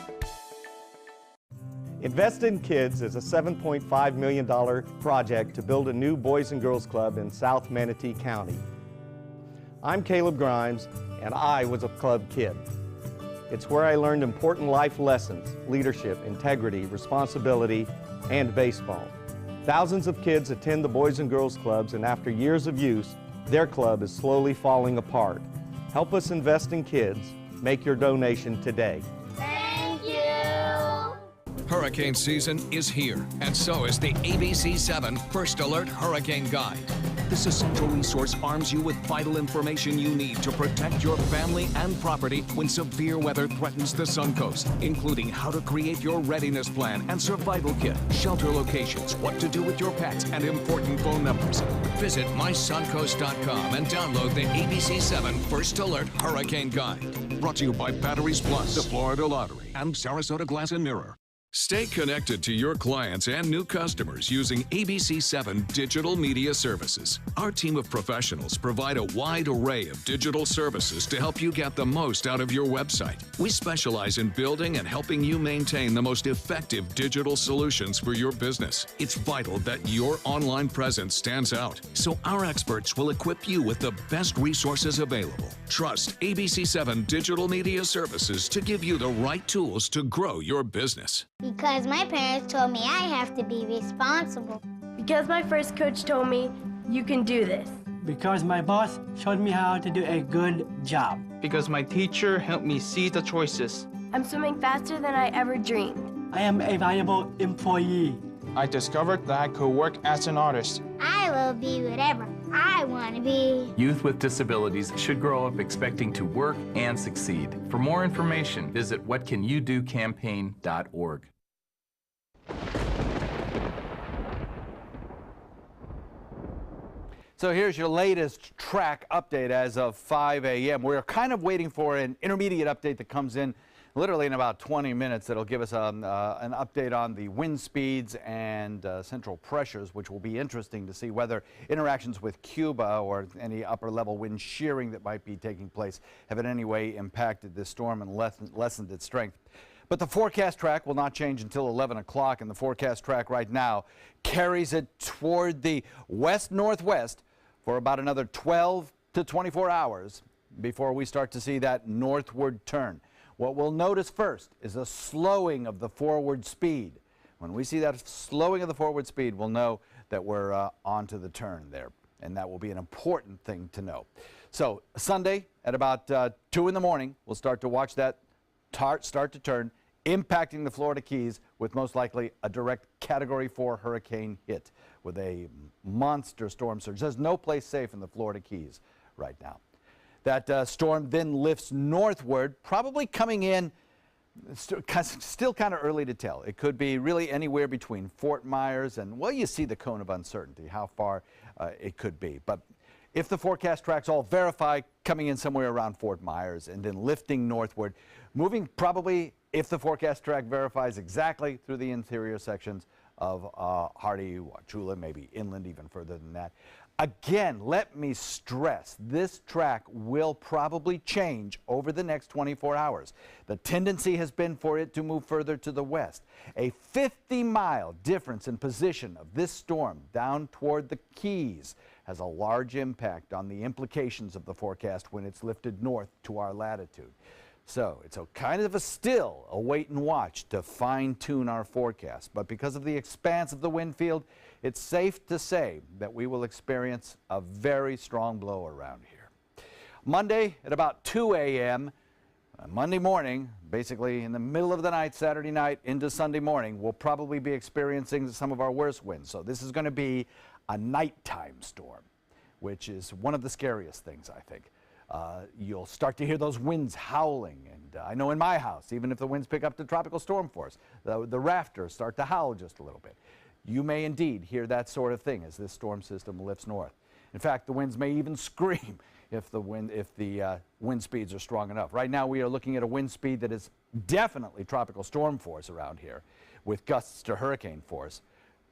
Invest in Kids is a $7.5 million project to build a new Boys and Girls Club in South Manatee County. I'm Caleb Grimes, and I was a club kid. It's where I learned important life lessons, leadership, integrity, responsibility, and baseball. Thousands of kids attend the Boys and Girls Clubs, and after years of use, their club is slowly falling apart. Help us invest in kids. Make your donation today. Thank you. Hurricane season is here, and so is the ABC7 First Alert Hurricane Guide. This essential resource arms you with vital information you need to protect your family and property when severe weather threatens the Suncoast, including how to create your readiness plan and survival kit, shelter locations, what to do with your pets, and important phone numbers. Visit mysuncoast.com and download the ABC7 First Alert Hurricane Guide. Brought to you by Batteries Plus, the Florida Lottery, and Sarasota Glass and Mirror. Stay connected to your clients and new customers using ABC7 Digital Media Services. Our team of professionals provide a wide array of digital services to help you get the most out of your website. We specialize in building and helping you maintain the most effective digital solutions for your business. It's vital that your online presence stands out, so our experts will equip you with the best resources available. Trust ABC7 Digital Media Services to give you the right tools to grow your business. Because my parents told me I have to be responsible. Because my first coach told me, you can do this. Because my boss showed me how to do a good job. Because my teacher helped me see the choices. I'm swimming faster than I ever dreamed. I am a valuable employee. I discovered that I could work as an artist. I will be whatever I want to be. Youth with disabilities should grow up expecting to work and succeed. For more information, visit whatcanyoudocampaign.org. So here's your latest track update as of 5 a.m. We're kind of waiting for an intermediate update that comes in literally in about 20 minutes. That'll give us an update on the wind speeds and central pressures, which will be interesting to see whether interactions with Cuba or any upper level wind shearing that might be taking place have in any way impacted this storm and lessened its strength. But the forecast track will not change until 11 o'clock, and the forecast track right now carries it toward the west-northwest for about another 12 to 24 hours before we start to see that northward turn. What we'll notice first is a slowing of the forward speed. When we see that slowing of the forward speed, we'll know that we're onto the turn there, and that will be an important thing to know. So Sunday at about 2 in the morning, we'll start to watch that start to turn, impacting the Florida Keys with most likely a direct Category 4 hurricane hit with a monster storm surge. There's no place safe in the Florida Keys right now. That storm then lifts northward, probably coming in, still kind of early to tell. It could be really anywhere between Fort Myers and, well, you see the cone of uncertainty, how far it could be. But if the forecast tracks all verify, coming in somewhere around Fort Myers and then lifting northward, moving probably, if the forecast track verifies exactly, through the interior sections of Hardy, Wauchula, maybe inland even further than that. Again, let me stress, this track will probably change over the next 24 hours. The tendency has been for it to move further to the west. A 50-mile difference in position of this storm down toward the Keys has a large impact on the implications of the forecast when it's lifted north to our latitude. So it's kind of still a wait and watch to fine-tune our forecast. But because of the expanse of the wind field, it's safe to say that we will experience a very strong blow around here. Monday at about 2 a.m., Monday morning, basically in the middle of the night, Saturday night into Sunday morning, we'll probably be experiencing some of our worst winds. So this is going to be a nighttime storm, which is one of the scariest things, I think. You'll start to hear those winds howling, and I know in my house, even if the winds pick up to tropical storm force, the rafters start to howl just a little bit. You may indeed hear that sort of thing as this storm system lifts north. In fact, the winds may even scream if the wind speeds are strong enough. Right now, we are looking at a wind speed that is definitely tropical storm force around here, with gusts to hurricane force,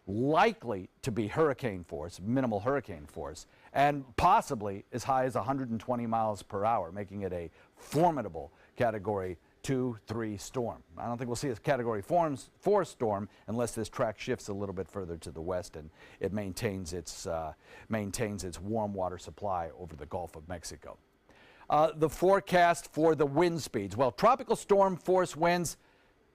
likely to be hurricane force, minimal hurricane force, and possibly as high as 120 miles per hour, making it a formidable Category 2, 3 storm. I don't think we'll see a Category 4 storm unless this track shifts a little bit further to the west and it maintains its warm water supply over the Gulf of Mexico. The forecast for the wind speeds. Well, tropical storm force winds,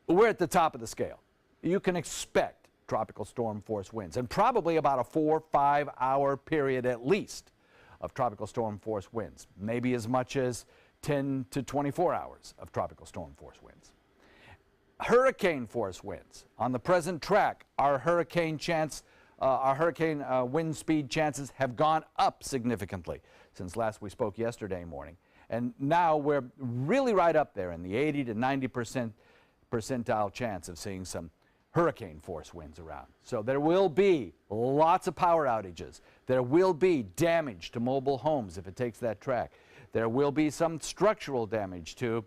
we're at the top of the scale. You can expect tropical storm force winds, and probably about a 4-5 hour period at least of tropical storm force winds, maybe as much as 10 to 24 hours of tropical storm force winds. Hurricane force winds on the present track, our hurricane wind speed chances have gone up significantly since last we spoke yesterday morning, and now we're really right up there in the 80 to 90% percentile chance of seeing some hurricane force winds around. So there will be lots of power outages. There will be damage to mobile homes if it takes that track. There will be some structural damage to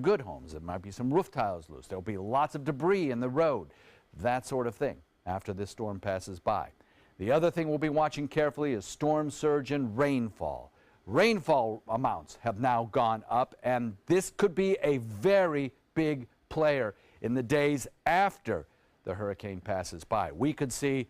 good homes. There might be some roof tiles loose. There will be lots of debris in the road, that sort of thing after this storm passes by. The other thing we'll be watching carefully is storm surge and rainfall. Rainfall amounts have now gone up, and this could be a very big player in the days after the hurricane passes by. We could see,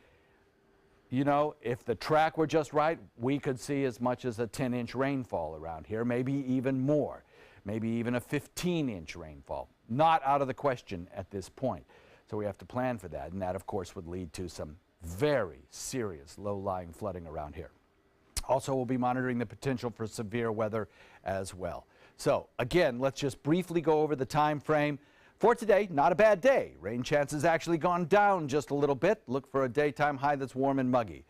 you know, if the track were just right, we could see as much as a 10-inch rainfall around here, maybe even more, maybe even a 15-inch rainfall. Not out of the question at this point. So we have to plan for that, and that, of course, would lead to some very serious low-lying flooding around here. Also, we'll be monitoring the potential for severe weather as well. So, again, let's just briefly go over the time frame. For today, not a bad day. Rain chances actually gone down just a little bit. Look for a daytime high that's warm and muggy.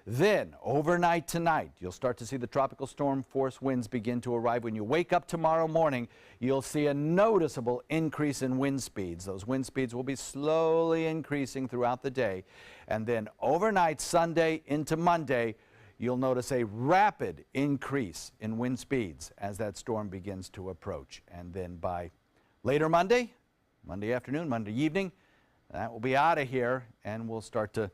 Then, overnight tonight, you'll start to see the tropical storm force winds begin to arrive. When you wake up tomorrow morning, you'll see a noticeable increase in wind speeds. Those wind speeds will be slowly increasing throughout the day. And then overnight, Sunday into Monday, you'll notice a rapid increase in wind speeds as that storm begins to approach. And then by later Monday afternoon, Monday evening, that will be out of here, and we'll start to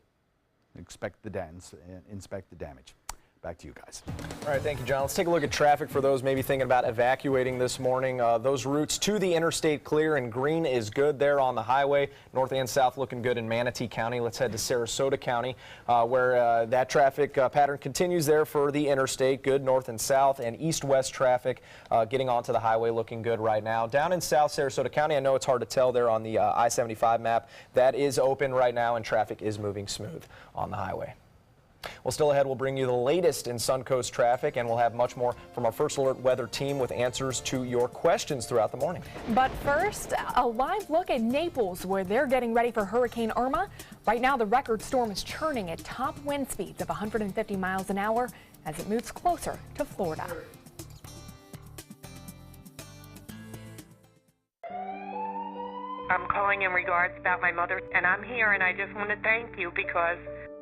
inspect the damage. Back to you guys. All right, thank you, John. Let's take a look at traffic for those maybe thinking about evacuating this morning. Those routes to the interstate clear, and green is good there on the highway. North and south looking good in Manatee County. Let's head to Sarasota County, where that traffic pattern continues there for the interstate. Good north and south, and east-west traffic getting onto the highway looking good right now. Down in South Sarasota County, I know it's hard to tell there on the I-75 map. That is open right now, and traffic is moving smooth on the highway. Well, still ahead, we'll bring you the latest in Suncoast traffic, and we'll have much more from our First Alert weather team with answers to your questions throughout the morning. But first, a live look at Naples, where they're getting ready for Hurricane Irma. Right now, the record storm is churning at top wind speeds of 150 miles an hour as it moves closer to Florida. I'm calling in regards about my mother, and I'm here, and I just want to thank you because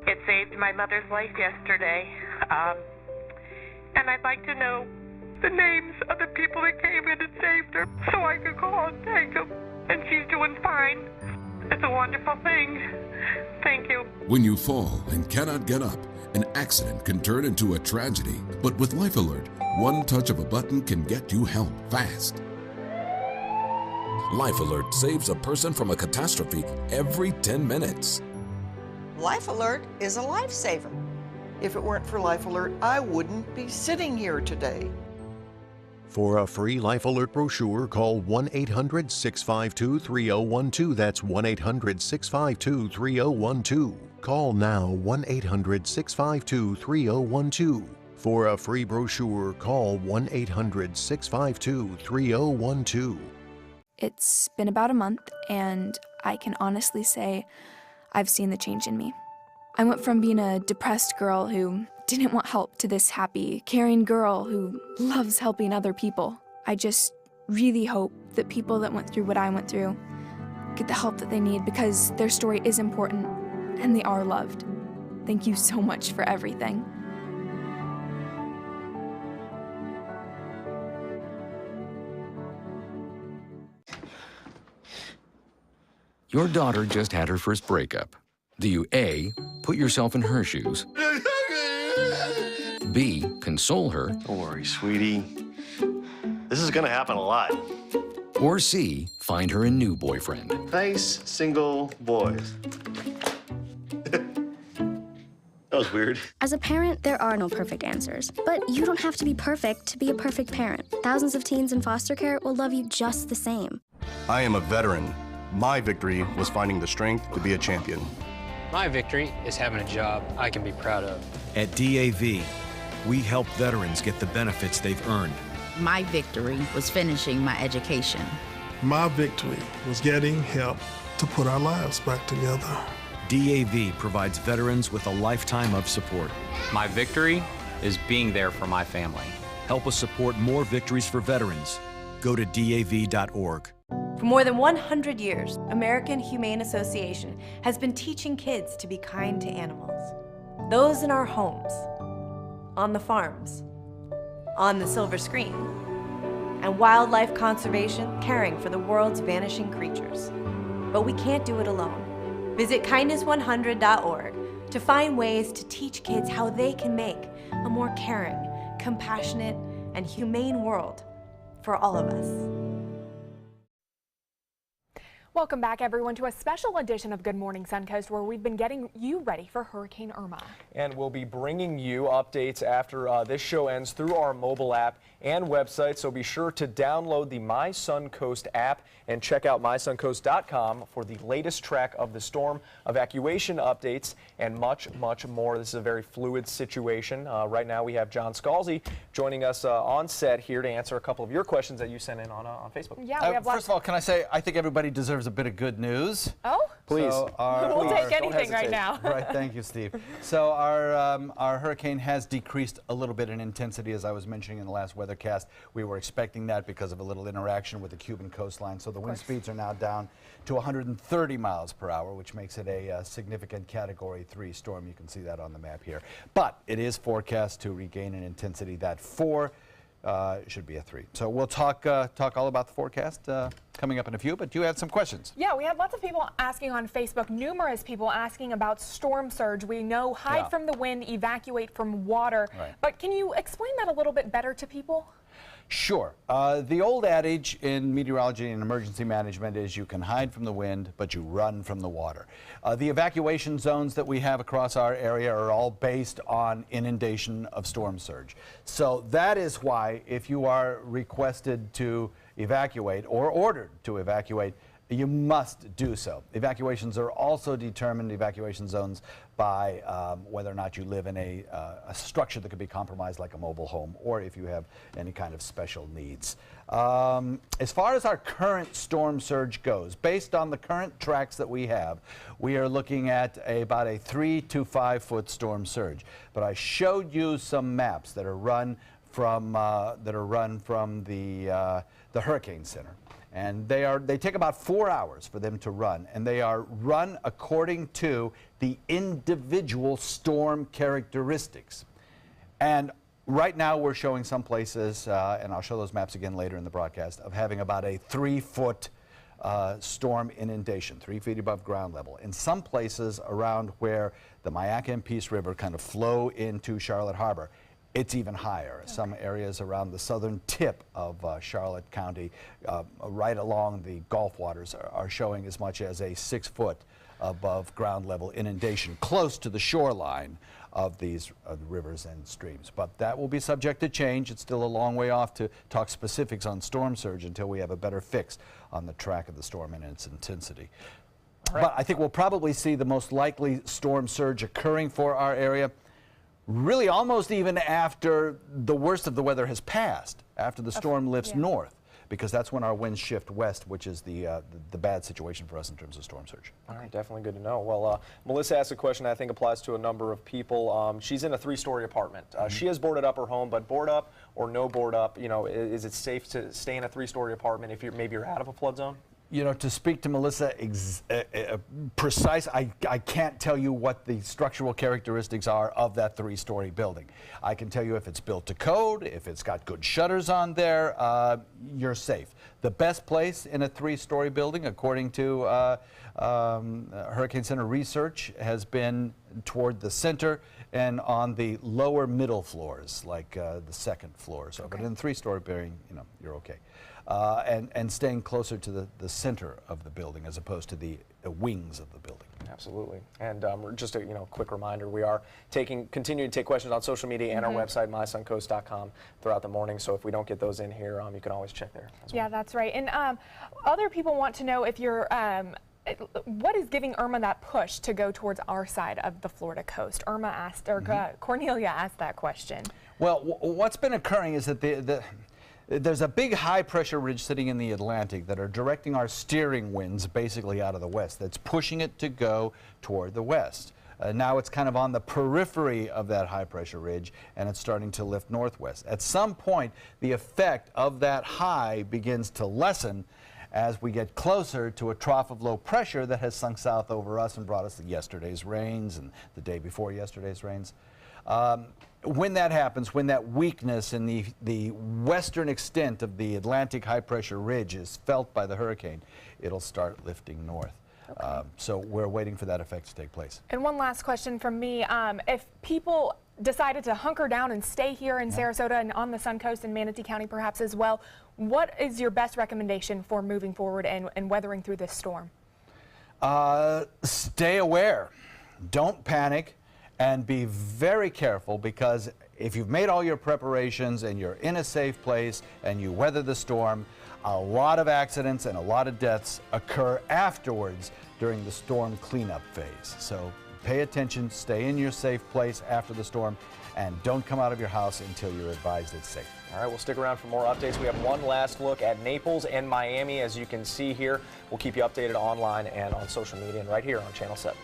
it saved my mother's life yesterday. And I'd like to know the names of the people that came in and saved her so I could call and thank them. And she's doing fine. It's a wonderful thing. Thank you. When you fall and cannot get up, an accident can turn into a tragedy. But with Life Alert, one touch of a button can get you help fast. Life Alert saves a person from a catastrophe every 10 minutes. Life Alert is a lifesaver. If it weren't for Life Alert, I wouldn't be sitting here today. For a free Life Alert brochure, call 1-800-652-3012. That's 1-800-652-3012. Call now, 1-800-652-3012. For a free brochure, call 1-800-652-3012. It's been about a month, and I can honestly say I've seen the change in me. I went from being a depressed girl who didn't want help to this happy, caring girl who loves helping other people. I just really hope that people that went through what I went through get the help that they need, because their story is important and they are loved. Thank you so much for everything. Your daughter just had her first breakup. Do you A, put yourself in her shoes? B, console her? Don't worry, sweetie. This is gonna happen a lot. Or C, find her a new boyfriend? Nice, single boys. That was weird. As a parent, there are no perfect answers. But you don't have to be perfect to be a perfect parent. Thousands of teens in foster care will love you just the same. I am a veteran. My victory was finding the strength to be a champion. My victory is having a job I can be proud of. At DAV, we help veterans get the benefits they've earned. My victory was finishing my education. My victory was getting help to put our lives back together. DAV provides veterans with a lifetime of support. My victory is being there for my family. Help us support more victories for veterans. Go to DAV.org. For more than 100 years, American Humane Association has been teaching kids to be kind to animals. Those in our homes, on the farms, on the silver screen, and wildlife conservation, caring for the world's vanishing creatures. But we can't do it alone. Visit kindness100.org to find ways to teach kids how they can make a more caring, compassionate, and humane world for all of us. Welcome back, everyone, to a special edition of Good Morning Suncoast, where we've been getting you ready for Hurricane Irma. And we'll be bringing you updates after this show ends through our mobile app and website, so be sure to download the My Suncoast app and check out mysuncoast.com for the latest track of the storm, evacuation updates, and much, much more. This is a very fluid situation. Right now we have John Scalzi joining us on set here to answer a couple of your questions that you sent in on Facebook. Yeah, we have first of all, can I say I think everybody deserves a bit of good news. Oh? Please. So we'll take anything right now. Right, thank you, Steve. So our hurricane has decreased a little bit in intensity, as I was mentioning in the last weathercast. We were expecting that because of a little interaction with the Cuban coastline. So the wind speeds are now down to 130 miles per hour, which makes it a significant Category 3 storm. You can see that on the map here. But it is forecast to regain an intensity that 4. Should be a 3. So we'll talk all about the forecast coming up in a few, but you had some questions. Yeah, we had lots of people asking on Facebook, numerous people asking about storm surge. We know hide from the wind, evacuate from water, but can you explain that a little bit better to people? Sure. The old adage in meteorology and emergency management is you can hide from the wind, but you run from the water. The evacuation zones that we have across our area are all based on inundation of storm surge. So that is why if you are requested to evacuate or ordered to evacuate, you must do so. Evacuations are also determined, evacuation zones, by whether or not you live in a structure that could be compromised, like a mobile home, or if you have any kind of special needs. As far as our current storm surge goes, based on the current tracks that we have, we are looking at about a 3 to 5 foot storm surge. But I showed you some maps that are run from the Hurricane Center. And they take about 4 hours for them to run, and they are run according to the individual storm characteristics. And right now we're showing some places, and I'll show those maps again later in the broadcast, of having about a 3 foot storm inundation, 3 feet above ground level. In some places around where the Myakka and Peace River kind of flow into Charlotte Harbor, it's even higher. Okay. Some areas around the southern tip of Charlotte County, right along the Gulf waters, are showing as much as a 6 foot above ground level inundation close to the shoreline of these rivers and streams. But that will be subject to change. It's still a long way off to talk specifics on storm surge until we have a better fix on the track of the storm and its intensity. But I think we'll probably see the most likely storm surge occurring for our area really almost even after the worst of the weather has passed, after the storm lifts north, because that's when our winds shift west, which is the bad situation for us in terms of storm surge. All right, definitely good to know. Well, Melissa asked a question I think applies to a number of people. She's in a 3-story apartment. She has boarded up her home, but board up or no board up, you know, is it safe to stay in a 3-story apartment if maybe you're out of a flood zone? You know, to speak to Melissa precise, I can't tell you what the structural characteristics are of that 3-story building. I can tell you if it's built to code, if it's got good shutters on there, you're safe. The best place in a 3-story building, according to Hurricane Center research, has been toward the center and on the lower middle floors, like the 2nd floor or so. But in the 3-story building, you know, you're okay. And staying closer to the center of the building as opposed to the wings of the building. Absolutely. And just a quick reminder, we are continuing to take questions on social media and our website, mysuncoast.com, throughout the morning. So if we don't get those in here, you can always check there as well. Yeah, that's right. And other people want to know if you're what is giving Irma that push to go towards our side of the Florida coast? Irma asked, or Cornelia asked that question. Well, what's been occurring is that there's a big high-pressure ridge sitting in the Atlantic that are directing our steering winds basically out of the west. That's pushing it to go toward the west. Now it's kind of on the periphery of that high-pressure ridge, and it's starting to lift northwest. At some point, the effect of that high begins to lessen as we get closer to a trough of low pressure that has sunk south over us and brought us yesterday's rains and the day before yesterday's rains. When that happens, when that weakness in the western extent of the Atlantic high-pressure ridge is felt by the hurricane, it'll start lifting north. So we're waiting for that effect to take place. And one last question from me. If people decided to hunker down and stay here in Sarasota and on the Suncoast and Manatee County perhaps as well, what is your best recommendation for moving forward and weathering through this storm? Stay aware. Don't panic. And be very careful, because if you've made all your preparations and you're in a safe place and you weather the storm, a lot of accidents and a lot of deaths occur afterwards during the storm cleanup phase. So pay attention, stay in your safe place after the storm, and don't come out of your house until you're advised it's safe. All right, we'll stick around for more updates. We have one last look at Naples and Miami, as you can see here. We'll keep you updated online and on social media and right here on Channel 7.